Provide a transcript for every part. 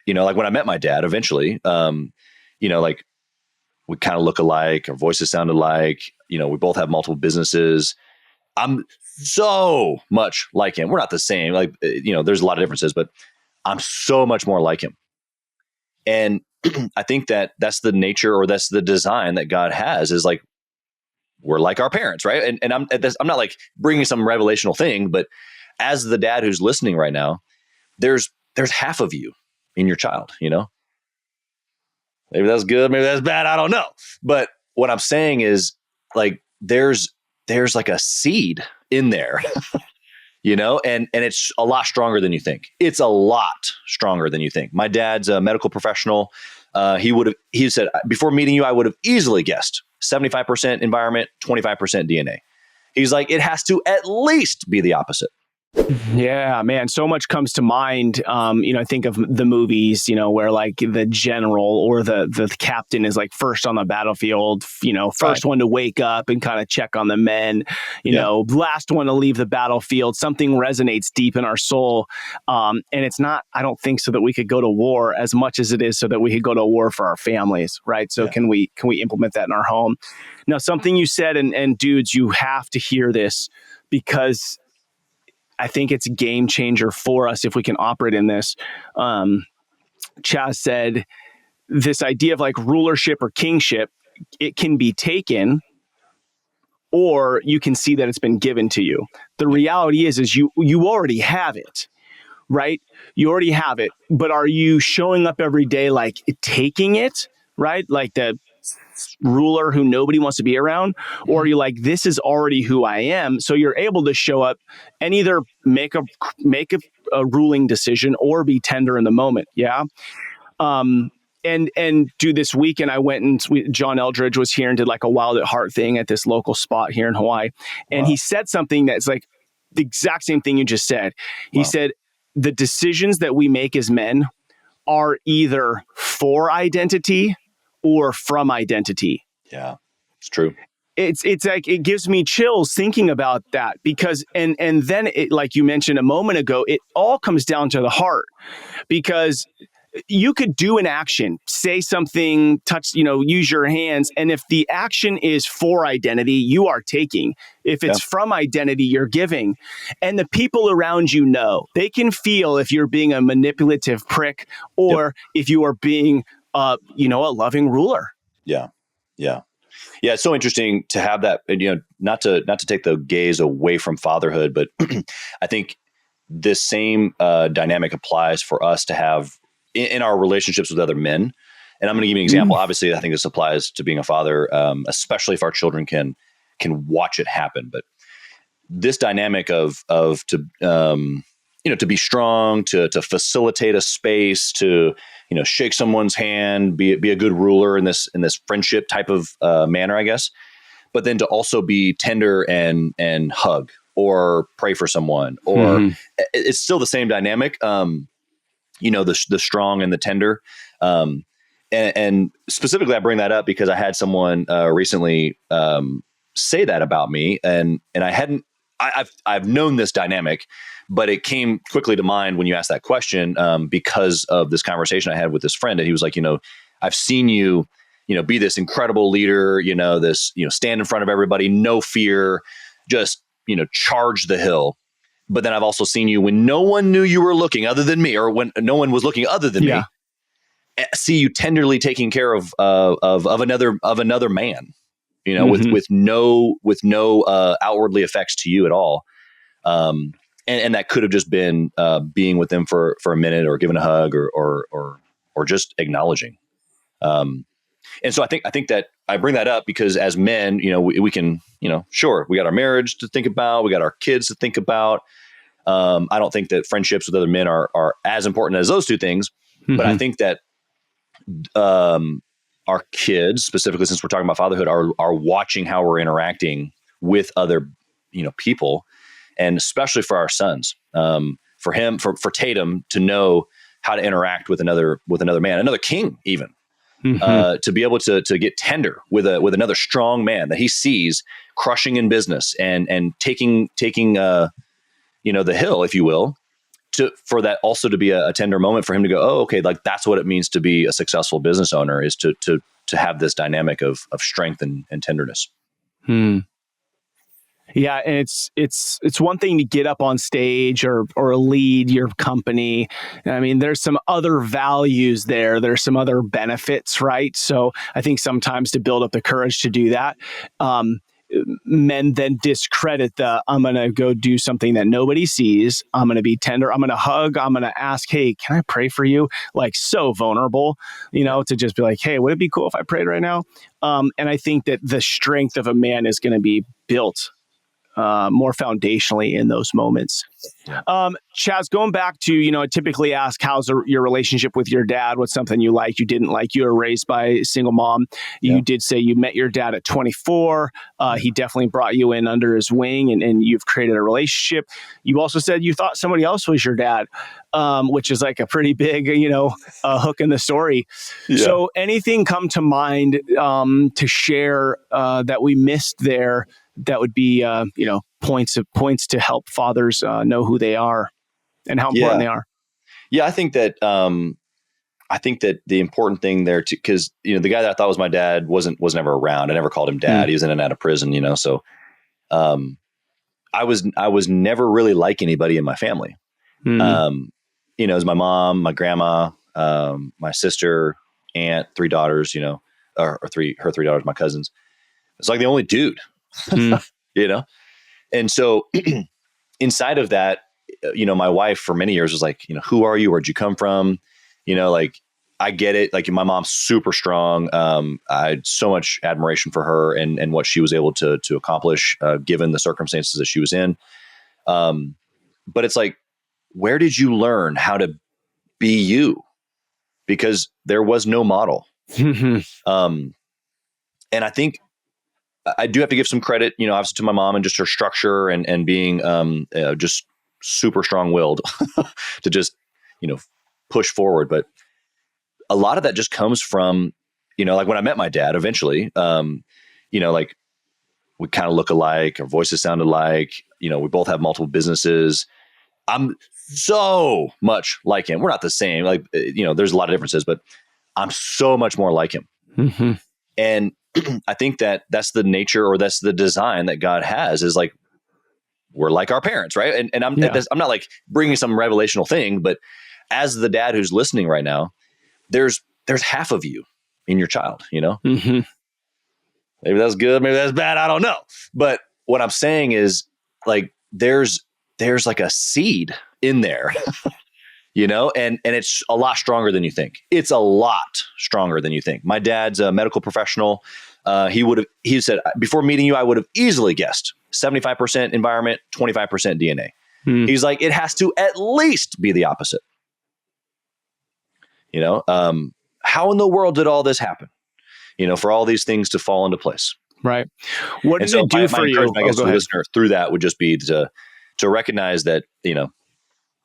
like when I met my dad eventually, like we kind of look alike, our voices sound alike, we both have multiple businesses. I'm so much like him. We're not the same. Like, there's a lot of differences, but I'm so much more like him. And I think that's the nature, or that's the design that God has, is like, we're like our parents, right? And I'm not like bringing some revelational thing, but as the dad who's listening right now, there's half of you in your child, Maybe that's good, maybe that's bad, I don't know. But what I'm saying is, like, there's like a seed in there, and it's a lot stronger than you think. It's a lot stronger than you think. My dad's a medical professional. He said, before meeting you, I would have easily guessed 75% environment, 25% DNA. He's like, it has to at least be the opposite. Yeah, man, so much comes to mind. I think of the movies, where like the general or the captain is like first on the battlefield, first one to wake up and kind of check on the men, last one to leave the battlefield. Something resonates deep in our soul. And it's not, I don't think, so that we could go to war as much as it is so that we could go to war for our families, right? So can we implement that in our home? Now, something you said, and dudes, you have to hear this, because I think it's a game changer for us if we can operate in this. Chaz said this idea of like rulership or kingship, it can be taken, or you can see that it's been given to you. The reality is you already have it, right? You already have it, but are you showing up every day like taking it, right? Like the ruler who nobody wants to be around, or are you like, this is already who I am? So you're able to show up and either make a ruling decision or be tender in the moment. Yeah. And do this weekend, I went and John Eldridge was here and did like a Wild at Heart thing at this local spot here in Hawaii. And he said something that's like the exact same thing you just said. He said, the decisions that we make as men are either for identity or from identity. Yeah, it's true. It's like, it gives me chills thinking about that, because, and then it, like you mentioned a moment ago, it all comes down to the heart, because you could do an action, say something, touch, use your hands. And if the action is for identity, you are taking. If it's from identity, you're giving. And the people around they can feel if you're being a manipulative prick or if you are being a loving ruler. Yeah. It's so interesting to have that, not to take the gaze away from fatherhood, but I think this same dynamic applies for us to have in our relationships with other men. And I'm going to give you an example. Obviously, I think this applies to being a father, especially if our children can watch it happen. But this dynamic of to be strong, to facilitate a space, to shake someone's hand, be a good ruler in this friendship type of manner, I guess. But then to also be tender and hug or pray for someone, or it's still the same dynamic. The strong and the tender. And specifically, I bring that up because I had someone recently say that about me, and I've known this dynamic, but it came quickly to mind when you asked that question because of this conversation I had with this friend, and he was like, I've seen you, be this incredible leader, this, stand in front of everybody, no fear, just, charge the hill. But then I've also seen you when no one knew you were looking other than me, or when no one was looking other than me, see you tenderly taking care of another man, with no outwardly effects to you at all. And that could have just been being with them for a minute, or giving a hug, or just acknowledging. And so I think that I bring that up because as men, we can, sure, we got our marriage to think about, we got our kids to think about. I don't think that friendships with other men are as important as those two things, but I think that our kids, specifically since we're talking about fatherhood, are watching how we're interacting with other, people, and especially for our sons, for Tatum to know how to interact with another man, another king, even. To be able to get tender with another strong man that he sees crushing in business and taking the hill, if you will, for that also to be a tender moment for him to go, oh, okay, like that's what it means to be a successful business owner, is to have this dynamic of strength and tenderness. Yeah, and it's one thing to get up on stage or lead your company. I mean, there's some other values there. There's some other benefits, right? So I think sometimes to build up the courage to do that, men then discredit I'm going to go do something that nobody sees. I'm going to be tender. I'm going to hug. I'm going to ask, hey, can I pray for you? Like, so vulnerable, to just be like, hey, would it be cool if I prayed right now? And I think that the strength of a man is going to be built more foundationally in those moments. Yeah. Chaz, going back to, I typically ask, how's your relationship with your dad? What's something you like, you didn't like? You were raised by a single mom. You did say you met your dad at 24. He definitely brought you in under his wing, and you've created a relationship. You also said you thought somebody else was your dad, which is like a pretty big, hook in the story. Yeah. So anything come to mind to share that we missed there that would be, points to help fathers know who they are and how important they are? Yeah, I think that the important thing there, because the guy that I thought was my dad was never around. I never called him dad. He was in and out of prison, So, I was never really like anybody in my family. It was my mom, my grandma, my sister, aunt, 3 daughters, her 3 daughters, my cousins. It's like the only dude, And so inside of that, my wife for many years was like, who are you? Where'd you come from? Like, I get it. Like, my mom's super strong. I had so much admiration for her and what she was able to accomplish, given the circumstances that she was in. But it's like, where did you learn how to be you? Because there was no model. And I think I do have to give some credit, obviously to my mom and just her structure and being just super strong-willed to just, push forward. But a lot of that just comes from, like when I met my dad eventually, like we kind of look alike, our voices sound alike, we both have multiple businesses. I'm so much like him. We're not the same. Like, there's a lot of differences, but I'm so much more like him. Mm-hmm. And I think that's the nature, or that's the design that God has, is like, we're like our parents, right? And I'm not like bringing some revelational thing, but as the dad who's listening right now, there's half of you in your child, Mm-hmm. Maybe that's good, maybe that's bad, I don't know. But what I'm saying is, like, there's like a seed in there, and it's a lot stronger than you think. It's a lot stronger than you think. My dad's a medical professional. He said, before meeting you, I would have easily guessed 75% environment, 25% DNA. He's like, it has to at least be the opposite. How in the world did all this happen? For all these things to fall into place. Right. What does it do for you? I guess the listener through that would just be to recognize that,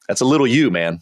that's a little you, man.